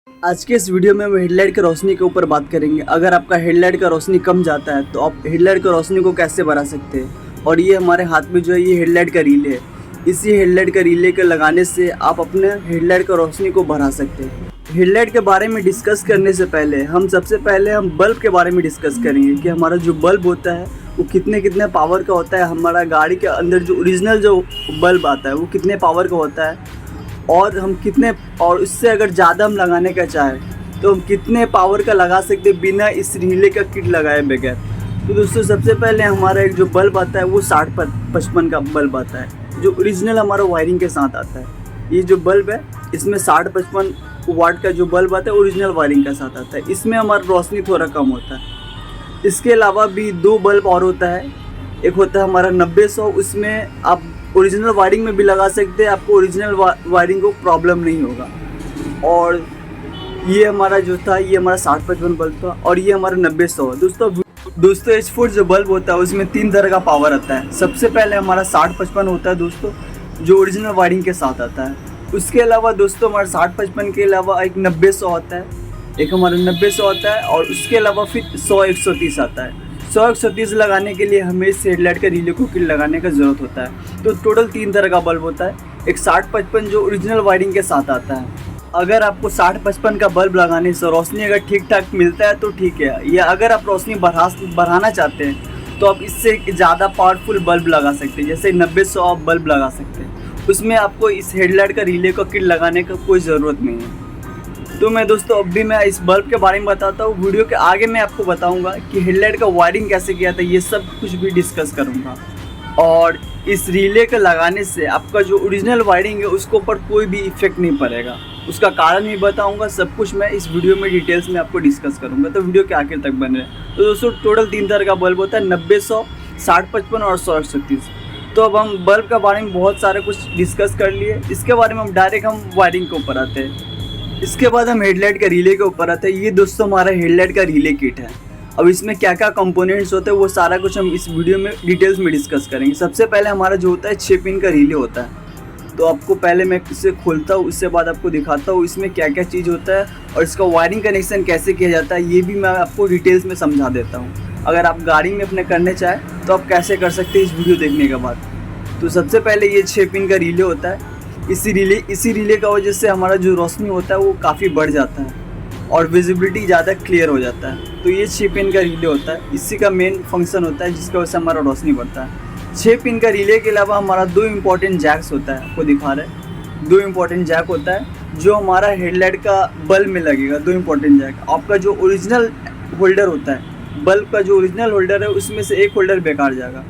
आज के इस वीडियो में हम हेडलाइट की रोशनी के ऊपर बात करेंगे। अगर आपका हेडलाइट का रोशनी कम जाता है तो आप हेडलाइट का रोशनी को कैसे बढ़ा सकते हैं। और ये हमारे हाथ में जो है ये हेडलाइट का रिले है। इसी हेडलाइट का रिले के लगाने से आप अपने हेडलाइट का रोशनी को बढ़ा सकते हैं। हेडलाइट के बारे में डिस्कस करने से पहले सबसे पहले हम बल्ब के बारे में डिस्कस करेंगे कि हमारा जो बल्ब होता है वो कितने पावर का होता है। हमारा गाड़ी के अंदर जो ओरिजिनल जो बल्ब आता है वो कितने पावर का होता है और और इससे अगर ज़्यादा हम लगाने का चाहें तो हम कितने पावर का लगा सकते हैं बिना इस रिले का किट लगाए बगैर। तो दोस्तों सबसे पहले हमारा एक जो बल्ब आता है वो 60-55 का बल्ब आता है जो ओरिजिनल हमारा वायरिंग के साथ आता है। ये जो बल्ब है इसमें 60-55 वाट का जो बल्ब आता है ओरिजिनल वायरिंग के साथ आता है। इसमें हमारा रोशनी थोड़ा कम होता है। इसके अलावा भी 2 बल्ब और होता है। एक होता है हमारा 90-100, उसमें आप ओरिजिनल वायरिंग में भी लगा सकते हैं, आपको ओरिजिनल वायरिंग को प्रॉब्लम नहीं होगा। और ये हमारा जो था ये हमारा 60-55 बल्ब था और ये हमारा 90-100। दोस्तों इस फुट जो बल्ब होता है उसमें 3 तरह का पावर आता है। सबसे पहले हमारा 60-55 होता है दोस्तों जो ओरिजिनल वायरिंग के साथ आता है। उसके अलावा दोस्तों हमारा 60-55 के अलावा एक 90-100 आता है, एक हमारा 90-100 आता है और उसके अलावा फिर 100-130 आता है। 100-130 लगाने के लिए हमें इस हेडलाइट का रिले को किट लगाने का ज़रूरत होता है। तो टोटल 3 तरह का बल्ब होता है। एक 60-55 जो ओरिजिनल वायरिंग के साथ आता है। अगर आपको 60-55 का बल्ब लगाने से रोशनी अगर ठीक ठाक मिलता है तो ठीक है, या अगर आप रोशनी बढ़ाना चाहते हैं तो आप इससे ज़्यादा पावरफुल बल्ब लगा सकते हैं, जैसे 90-100 आप बल्ब लगा सकते हैं। उसमें आपको इस हेडलाइट का रिले का किट लगाने का कोई ज़रूरत नहीं है। तो मैं इस बल्ब के बारे में बताता हूँ। वीडियो के आगे मैं आपको बताऊंगा कि हेडलाइट का वायरिंग कैसे किया था, ये सब कुछ भी डिस्कस करूंगा। और इस रिले के लगाने से आपका जो ओरिजिनल वायरिंग है उसके ऊपर कोई भी इफेक्ट नहीं पड़ेगा। उसका कारण भी बताऊंगा, सब कुछ मैं इस वीडियो में डिटेल्स में आपको डिस्कस करूंगा। तो वीडियो के आखिर तक बने रहे। तो दोस्तों टोटल 3 तरह का बल्ब होता है, 90-100, 60-55 और 100-130। तो अब हम बल्ब के बारे में बहुत सारे कुछ डिस्कस कर लिए। इसके बारे में हम वायरिंग के ऊपर आते हैं। इसके बाद हम हेडलाइट का रिले के ऊपर आते हैं। ये दोस्तों हमारा हेडलाइट का रिले किट है। अब इसमें क्या क्या कंपोनेंट्स होते हैं वो सारा कुछ हम इस वीडियो में डिटेल्स में डिस्कस करेंगे। सबसे पहले हमारा जो होता है 6 पिन का रिले होता है। तो आपको पहले मैं इसे खोलता हूँ, उसके बाद आपको दिखाता हूँ इसमें क्या क्या चीज़ होता है और इसका वायरिंग कनेक्शन कैसे किया जाता है, ये भी मैं आपको डिटेल्स में समझा देता हूँ। अगर आप गाड़ी में अपने करने चाहें तो आप कैसे कर सकते हैं इस वीडियो देखने के बाद। तो सबसे पहले ये 6 पिन का रिले होता है। इसी रिले का वजह से हमारा जो रोशनी होता है वो काफ़ी बढ़ जाता है और विजिबिलिटी ज़्यादा क्लियर हो जाता है। तो ये 6 पिन का रिले होता है, इसी का मेन फंक्शन होता है जिसकी वजह से हमारा रोशनी बढ़ता है। 6 पिन का रिले के अलावा हमारा 2 इम्पॉर्टेंट जैक्स होता है, आपको दिखा रहे हैं। 2 इम्पॉर्टेंट जैक होता है जो हमारा हेडलाइट का बल्ब में लगेगा। 2 इम्पॉर्टेंट जैक। आपका जो ओरिजिनल होल्डर होता है, बल्ब का जो ओरिजिनल होल्डर है उसमें से एक होल्डर बेकार जाएगा।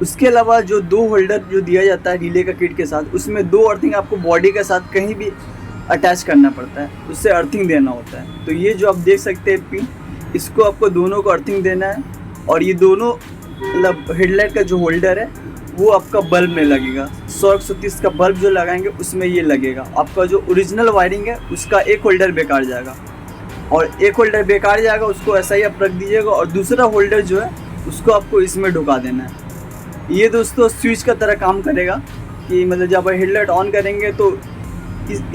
उसके अलावा जो 2 होल्डर जो दिया जाता है रिले का किट के साथ, उसमें 2 अर्थिंग आपको बॉडी के साथ कहीं भी अटैच करना पड़ता है, उससे अर्थिंग देना होता है। तो ये जो आप देख सकते हैं पिन, इसको आपको दोनों को अर्थिंग देना है और ये दोनों मतलब हेडलाइट का जो होल्डर है वो आपका बल्ब में लगेगा। 100-130 का बल्ब जो लगाएंगे उसमें ये लगेगा। आपका जो ओरिजिनल वायरिंग है उसका एक होल्डर बेकार जाएगा और एक होल्डर बेकार जाएगा, उसको ऐसा ही आप रख दीजिएगा और दूसरा होल्डर जो है उसको आपको इसमें ढुका देना है। ये दोस्तों स्विच का तरह काम करेगा कि मतलब जब हेडलाइट ऑन करेंगे तो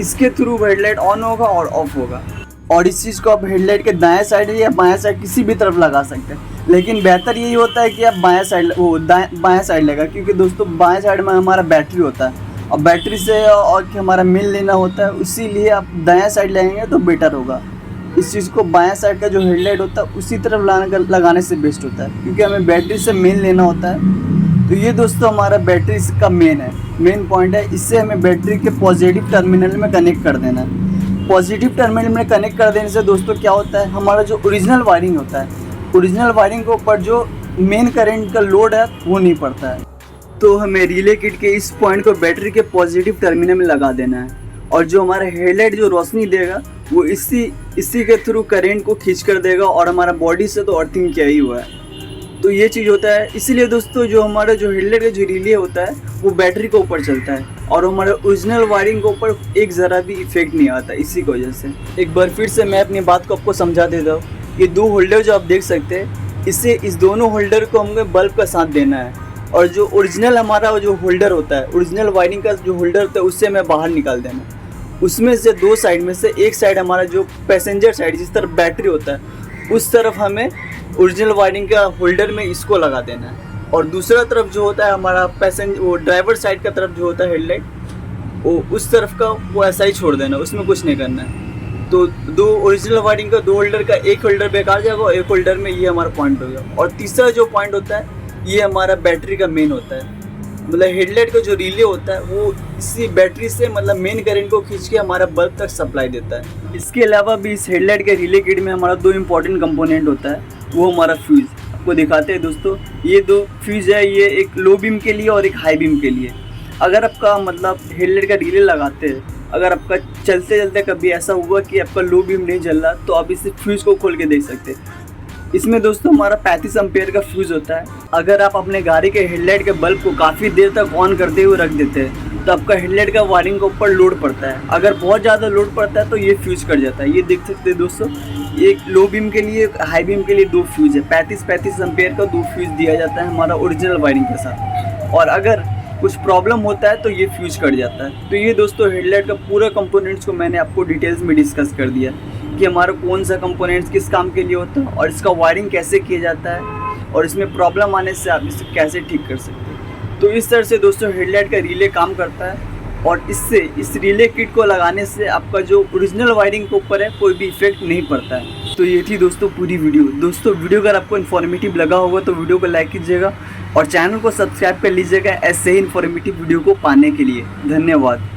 इसके थ्रू हेडलाइट ऑन होगा और ऑफ होगा। और इस चीज़ को आप हेडलाइट के दाएं साइड या बाएं साइड किसी भी तरफ लगा सकते हैं, लेकिन बेहतर यही होता है कि आप बाएं साइड लगा, क्योंकि दोस्तों बाएं साइड में हमारा बैटरी होता है और बैटरी से और हमारा मेल लेना होता है, इसीलिए आप दाएं साइड लेंगे तो बेटर होगा। इस चीज़ को बाएं साइड का जो हेडलाइट होता है उसी तरफ लगाने से बेस्ट होता है, क्योंकि हमें बैटरी से मेल लेना होता है। तो ये दोस्तों हमारा बैटरी का मेन पॉइंट है। इससे हमें बैटरी के पॉजिटिव टर्मिनल में कनेक्ट कर देना है। पॉजिटिव टर्मिनल में कनेक्ट कर देने से दोस्तों क्या होता है, हमारा जो ओरिजिनल वायरिंग होता है, ओरिजिनल वायरिंग के ऊपर जो मेन करंट का लोड है वो नहीं पड़ता है। तो हमें रिले किट के इस पॉइंट को बैटरी के पॉजिटिव टर्मिनल में लगा देना है और जो हमारा हेडलाइट जो रोशनी देगा वो इसी के थ्रू करेंट को खींच कर देगा और हमारा बॉडी से तो अर्थिंग किया ही हुआ है। तो ये चीज़ होता है। इसीलिए दोस्तों जो हमारा जो हेडलाइट का जो रिले होता है वो बैटरी के ऊपर चलता है और हमारे ओरिजिनल वायरिंग के ऊपर एक ज़रा भी इफेक्ट नहीं आता। इसी की वजह से एक बार फिर से मैं अपनी बात को आपको समझा देता हूँ। ये 2 होल्डर जो आप देख सकते हैं, इस दोनों होल्डर को हमें बल्ब का साथ देना है और जो ओरिजिनल हमारा जो होल्डर होता है, ओरिजिनल वायरिंग का जो होल्डर होता है उससे हमें बाहर निकाल देना है। उसमें से दो साइड में से एक साइड हमारा जो पैसेंजर साइड जिस तरफ बैटरी होता है उस तरफ हमें ओरिजिनल वायरिंग का होल्डर में इसको लगा देना है, और दूसरा तरफ जो होता है हमारा वो ड्राइवर साइड का तरफ जो होता है हेडलाइट, वो उस तरफ का वो ऐसा ही छोड़ देना, उसमें कुछ नहीं करना है। तो दो ओरिजिनल वायरिंग का दो होल्डर का एक होल्डर बेकार जाएगा और एक होल्डर में ये हमारा पॉइंट हो गया। और तीसरा जो पॉइंट होता है ये हमारा बैटरी का मेन होता है, मतलब हेडलाइट का जो रिले होता है वो इसी बैटरी से मतलब मेन करंट को खींच के हमारा बल्ब तक सप्लाई देता है। इसके अलावा भी इस हेडलाइट के रिले किट में हमारा दो इंपॉर्टेंट कंपोनेंट होता है, वो हमारा फ्यूज़। आपको दिखाते हैं दोस्तों, ये दो फ्यूज़ है, ये एक लो बीम के लिए और एक हाई बीम के लिए। अगर आपका मतलब हेडलाइट का रिले लगाते हैं, अगर आपका चलते चलते कभी ऐसा हुआ कि आपका लो बीम नहीं जल रहा, तो आप इस फ्यूज़ को खोल के देख सकते हैं। इसमें दोस्तों हमारा 35 एम्पेयर का फ्यूज़ होता है। अगर आप अपने गाड़ी के हेडलाइट के बल्ब को काफ़ी देर तक ऑन करते हुए रख देते हैं तो आपका हेडलाइट का वायरिंग के ऊपर लोड पड़ता है। अगर बहुत ज़्यादा लोड पड़ता है तो ये फ्यूज़ कट जाता है। ये देख सकते हैं दोस्तों, एक लो बीम के लिए एक हाई बीम के लिए दो फ्यूज़ है। 35 एम्पेयर का दो फ्यूज़ दिया जाता है हमारा ओरिजिनल वायरिंग के साथ, और अगर कुछ प्रॉब्लम होता है तो ये फ्यूज़ कट जाता है। तो ये दोस्तों हेडलाइट का पूरा कंपोनेंट्स को मैंने आपको डिटेल्स में डिस्कस कर दिया कि हमारा कौन सा कंपोनेंट्स किस काम के लिए होता है और इसका वायरिंग कैसे किया जाता है और इसमें प्रॉब्लम आने से आप इसे कैसे ठीक कर सकते हैं। तो इस तरह से दोस्तों हेडलाइट का रिले काम करता है, और इससे इस रिले किट को लगाने से आपका जो ओरिजिनल वायरिंग के ऊपर है कोई भी इफेक्ट नहीं पड़ता है। तो ये थी दोस्तों पूरी वीडियो। दोस्तों वीडियो अगर आपको इन्फॉर्मेटिव लगा होगा तो वीडियो को लाइक कीजिएगा और चैनल को सब्सक्राइब कर लीजिएगा ऐसे ही इन्फॉर्मेटिव वीडियो को पाने के लिए। धन्यवाद।